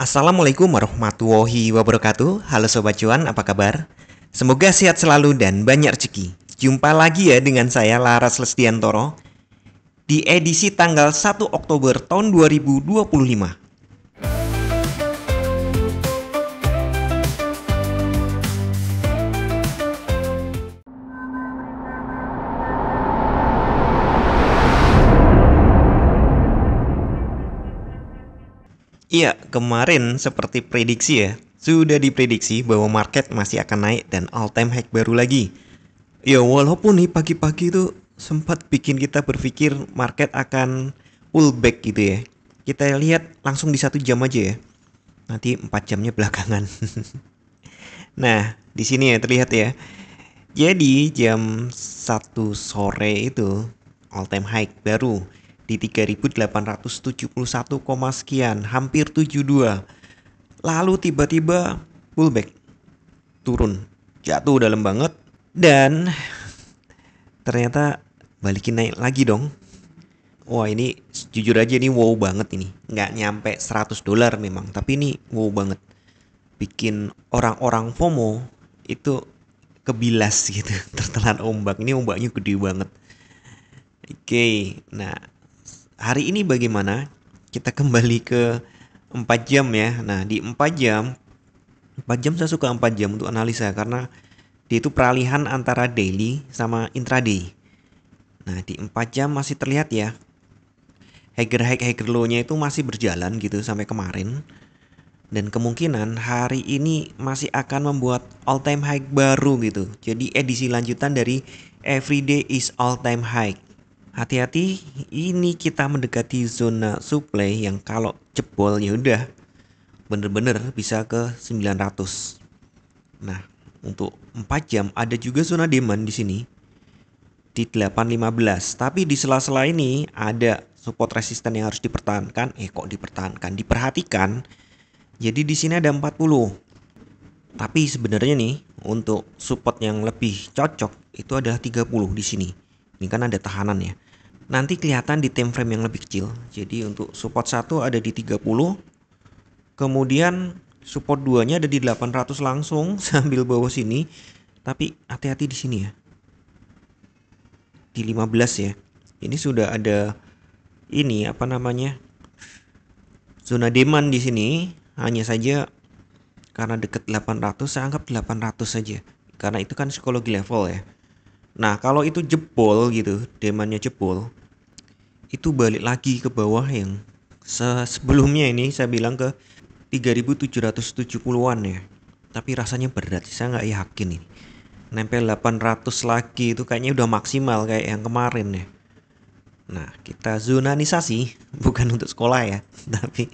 Assalamualaikum warahmatullahi wabarakatuh. Halo Sobat Cuan, apa kabar? Semoga sehat selalu dan banyak rezeki. Jumpa lagi ya dengan saya Laras Lesdiantoro di edisi tanggal 1 Oktober tahun 2025. Iya, kemarin seperti prediksi ya, sudah diprediksi bahwa market masih akan naik dan all time high baru lagi. Ya walaupun nih pagi-pagi itu sempat bikin kita berpikir market akan pullback gitu ya. Kita lihat langsung di 1 jam aja ya. Nanti 4 jamnya belakangan. Nah, di sini ya terlihat ya. Jadi jam 1 sore itu all time high baru di 3.871, sekian, hampir 72. Lalu tiba-tiba pullback, turun, jatuh dalam banget dan ternyata balikin naik lagi dong. Wah, ini jujur aja nih wow banget ini. Nggak nyampe $100 memang, tapi ini wow banget. Bikin orang-orang FOMO itu kebilas gitu, tertelan ombak. Ini ombaknya gede banget. Oke, nah hari ini bagaimana? Kita kembali ke 4 jam ya. Nah, di 4 jam saya suka 4 jam untuk analisa karena dia itu peralihan antara daily sama intraday. Nah, di 4 jam masih terlihat ya. Higher high, higher low-nya itu masih berjalan gitu sampai kemarin. Dan kemungkinan hari ini masih akan membuat all time high baru gitu. Jadi edisi lanjutan dari Everyday is all time high. Hati-hati, ini kita mendekati zona supply yang kalau jebol ya udah bener-bener bisa ke 900. Nah, untuk 4 jam ada juga zona demand di sini di 815. Tapi di sela-sela ini ada support resisten yang harus dipertahankan. Diperhatikan. Jadi di sini ada 40. Tapi sebenarnya nih untuk support yang lebih cocok itu adalah 30 di sini. Ini kan ada tahanan ya. Nanti kelihatan di time frame yang lebih kecil. Jadi untuk support 1 ada di 30. Kemudian support 2-nya ada di 800 langsung sambil bawah sini. Tapi hati-hati di sini ya. Di 15 ya. Ini sudah ada zona demand di sini. Hanya saja karena dekat 800, saya anggap 800 saja. Karena itu kan psikologi level ya. Nah, kalau itu jebol gitu, demandnya jebol, itu balik lagi ke bawah yang sebelumnya ini saya bilang ke 3.770-an ya. Tapi rasanya berat, saya nggak yakin ini. Nempel 800 lagi itu kayaknya udah maksimal kayak yang kemarin ya. Nah, kita zonanisasi, bukan untuk sekolah ya, tapi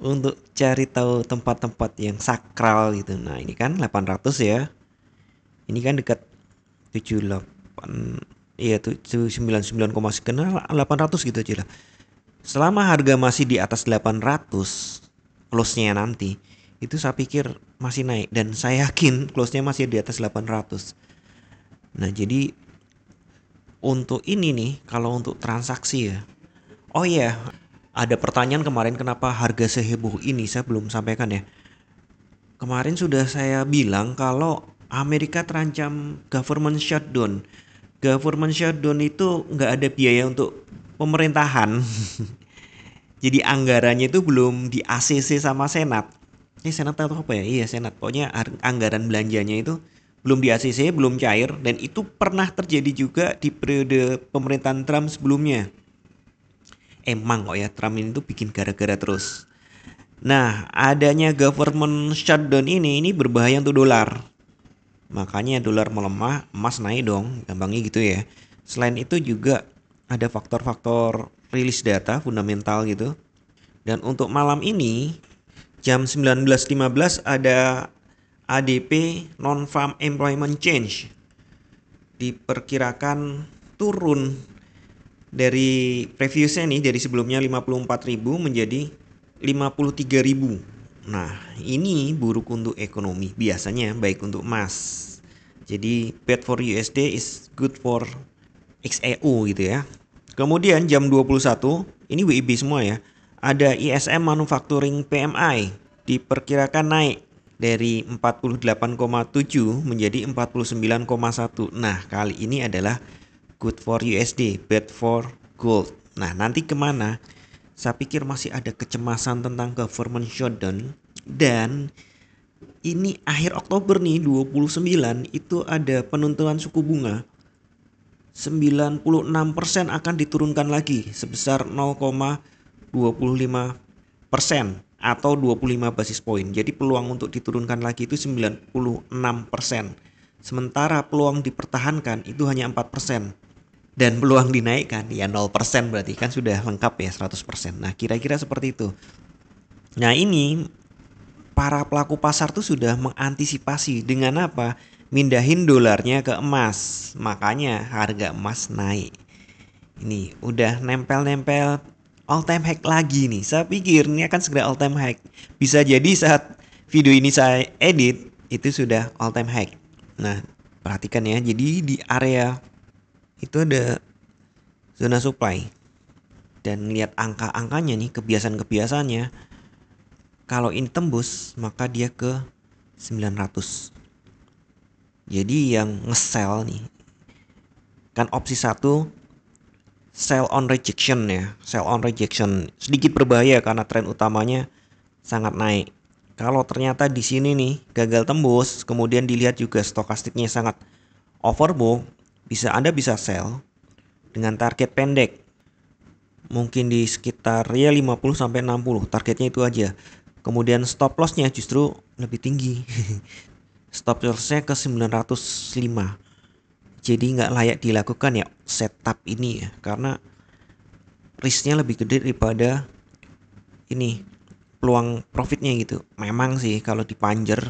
untuk cari tahu tempat-tempat yang sakral gitu. Nah, ini kan 800 ya. Ini kan dekat 78, iya tuh 99, sekian 800 gitu aja lah. Selama harga masih di atas 800 close-nya nanti, itu saya pikir masih naik dan saya yakin close-nya masih di atas 800. Nah, jadi untuk ini nih kalau untuk transaksi ya. Oh iya, ada pertanyaan kemarin kenapa harga seheboh ini, saya belum sampaikan ya. Kemarin sudah saya bilang kalau Amerika terancam government shutdown. Government shutdown itu nggak ada biaya untuk pemerintahan. Jadi anggarannya itu belum di ACC sama Senat. Senat atau apa ya? Iya Senat. Pokoknya anggaran belanjanya itu belum di ACC, belum cair. Dan itu pernah terjadi juga di periode pemerintahan Trump sebelumnya. Emang kok ya Trump ini tuh bikin gara-gara terus. Nah, adanya government shutdown ini berbahaya untuk dolar. Makanya dolar melemah, emas naik dong, gampangnya gitu ya. Selain itu juga ada faktor-faktor rilis data fundamental gitu. Dan untuk malam ini jam 19.15 ada ADP non-farm employment change. Diperkirakan turun dari previousnya nih, dari sebelumnya 54.000 menjadi 53.000. Nah, ini buruk untuk ekonomi, biasanya baik untuk emas. Jadi bad for USD is good for XEU gitu ya. Kemudian jam 21, ini WIB semua ya. Ada ISM Manufacturing PMI diperkirakan naik dari 48,7 menjadi 49,1. Nah, kali ini adalah good for USD, bad for gold. Nah, nanti kemana? Saya pikir masih ada kecemasan tentang government shutdown, dan ini akhir Oktober nih 29 itu ada penentuan suku bunga 96% akan diturunkan lagi sebesar 0,25% atau 25 basis point. Jadi peluang untuk diturunkan lagi itu 96%. Sementara peluang dipertahankan itu hanya 4%. Dan peluang dinaikkan ya 0%, berarti kan sudah lengkap ya 100%. Nah, kira-kira seperti itu. Nah, ini para pelaku pasar tuh sudah mengantisipasi dengan apa? Mindahin dolarnya ke emas. Makanya harga emas naik. Ini udah nempel-nempel all time high lagi nih. Saya pikir ini akan segera all time high. Bisa jadi saat video ini saya edit itu sudah all time high. Nah, perhatikan ya. Jadi di area itu ada zona supply. Dan lihat angka-angkanya nih, kebiasaan-kebiasaannya. Kalau ini tembus, maka dia ke 900. Jadi yang nge-sell nih, kan opsi 1 sell on rejection ya. Sell on rejection sedikit berbahaya karena tren utamanya sangat naik. Kalau ternyata di sini nih gagal tembus, kemudian dilihat juga stokastiknya sangat overbought, Anda bisa sell dengan target pendek. Mungkin di sekitar ya 50 sampai 60, targetnya itu aja. Kemudian stop lossnya justru lebih tinggi. Stop lossnya ke 905. Jadi nggak layak dilakukan ya setup ini ya, karena risknya lebih gede daripada ini peluang profitnya gitu. Memang sih kalau dipanjer,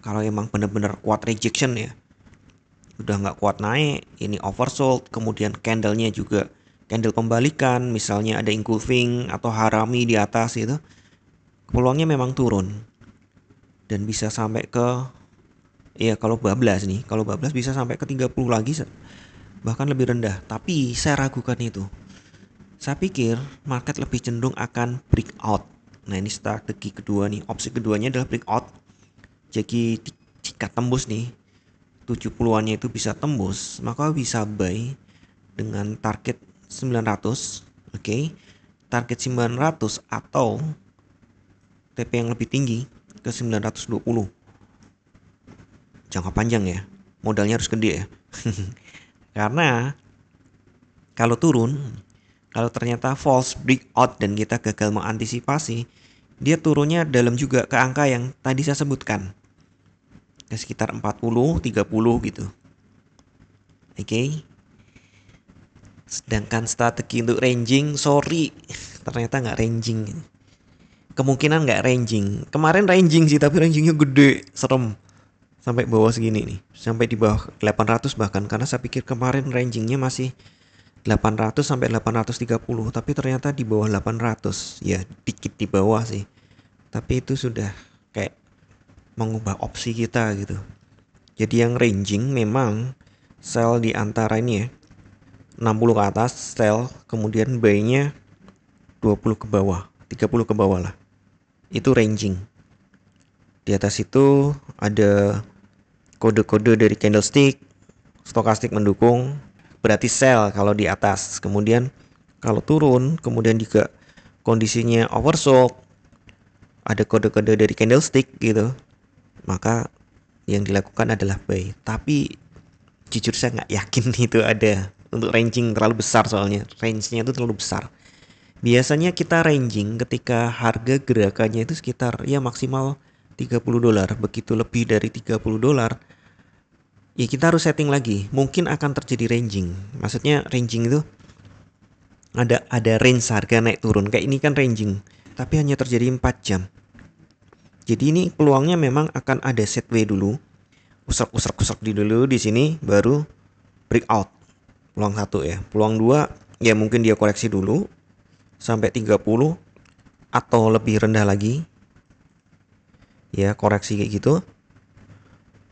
kalau emang bener-bener kuat rejection ya, udah nggak kuat naik, ini oversold, kemudian candlenya juga candle pembalikan, misalnya ada engulfing atau harami di atas itu, peluangnya memang turun dan bisa sampai ke ya kalau bablas nih, kalau bablas bisa sampai ke 30 lagi, bahkan lebih rendah. Tapi saya ragukan itu. Saya pikir market lebih cenderung akan breakout. Nah, ini strategi kedua nih. Opsi keduanya adalah breakout. Jadi jika tembus nih 70-annya itu bisa tembus, maka bisa buy dengan target 900. Oke. Target 900 atau TP yang lebih tinggi ke 920. Jangka panjang ya. Modalnya harus gede ya. Karena kalau turun, kalau ternyata false breakout dan kita gagal mengantisipasi, dia turunnya dalam juga ke angka yang tadi saya sebutkan, ke sekitar 40, 30 gitu. Oke. Sedangkan strategi untuk ranging, sorry, ternyata nggak ranging. Kemungkinan nggak ranging. Kemarin ranging sih, tapi rangingnya gede, serem. Sampai bawah segini nih, sampai di bawah 800 bahkan, karena saya pikir kemarin rangingnya masih 800 sampai 830, tapi ternyata di bawah 800. Ya, dikit di bawah sih. Tapi itu sudah kayak mengubah opsi kita gitu. Jadi yang ranging memang sell di antara ini ya, 60 ke atas sell, kemudian buy-nya 20 ke bawah, 30 ke bawah lah. Itu ranging. Di atas itu ada kode-kode dari candlestick, stokastik mendukung, berarti sell kalau di atas. Kemudian kalau turun, kemudian juga kondisinya oversold, ada kode-kode dari candlestick gitu, maka yang dilakukan adalah buy. Tapi jujur saya nggak yakin itu ada untuk ranging terlalu besar, soalnya range-nya itu terlalu besar. Biasanya kita ranging ketika harga gerakannya itu sekitar ya maksimal $30. Begitu lebih dari $30, ya kita harus setting lagi. Mungkin akan terjadi ranging. Maksudnya ranging itu ada range harga naik turun. Kayak ini kan ranging, tapi hanya terjadi 4 jam. Jadi ini peluangnya memang akan ada set W dulu. Usrak dulu di sini, baru breakout. Peluang 1 ya. Peluang 2 ya mungkin dia koreksi dulu sampai 30 atau lebih rendah lagi. Ya, koreksi kayak gitu.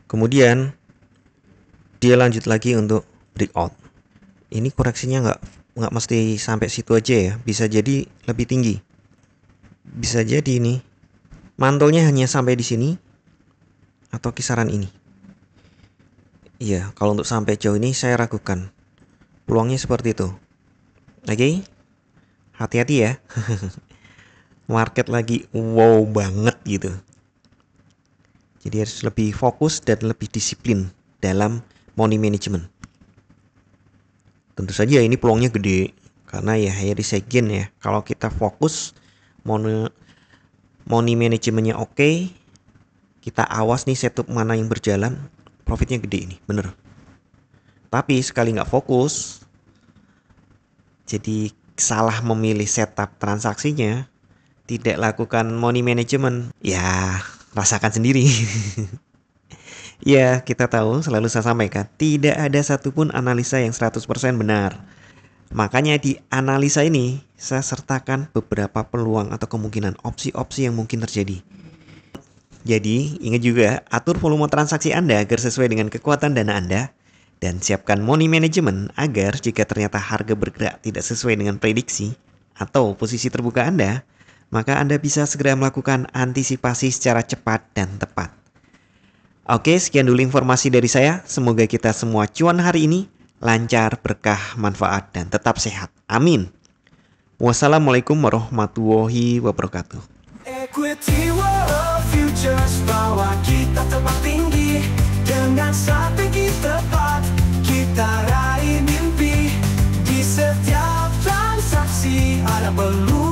Kemudian dia lanjut lagi untuk breakout. Ini koreksinya nggak mesti sampai situ aja ya, bisa jadi lebih tinggi. Bisa jadi nih, mantulnya hanya sampai di sini atau kisaran ini. Iya, kalau untuk sampai jauh ini saya ragukan. Peluangnya seperti itu. Oke, hati-hati ya. Market lagi wow banget gitu. Jadi harus lebih fokus dan lebih disiplin dalam money management. Tentu saja ini peluangnya gede karena ya high risk again ya. Kalau kita fokus money managementnya oke, kita awas nih setup mana yang berjalan, profitnya gede ini, bener. Tapi sekali nggak fokus, jadi salah memilih setup transaksinya, tidak lakukan money management, ya rasakan sendiri. Ya, kita tahu, selalu saya sampaikan, tidak ada satupun analisa yang 100% benar. Makanya di analisa ini, saya sertakan beberapa peluang atau kemungkinan opsi-opsi yang mungkin terjadi. Jadi, ingat juga, atur volume transaksi Anda agar sesuai dengan kekuatan dana Anda, dan siapkan money management agar jika ternyata harga bergerak tidak sesuai dengan prediksi atau posisi terbuka Anda, maka Anda bisa segera melakukan antisipasi secara cepat dan tepat. Oke, sekian dulu informasi dari saya. Semoga kita semua cuan hari ini lancar, berkah, manfaat, dan tetap sehat. Amin. Wassalamualaikum warahmatullahi wabarakatuh. Equity World Futures, bawa kita terbang tinggi. Dengan strategi tepat, kita raih mimpi. Di setiap transaksi ada peluang.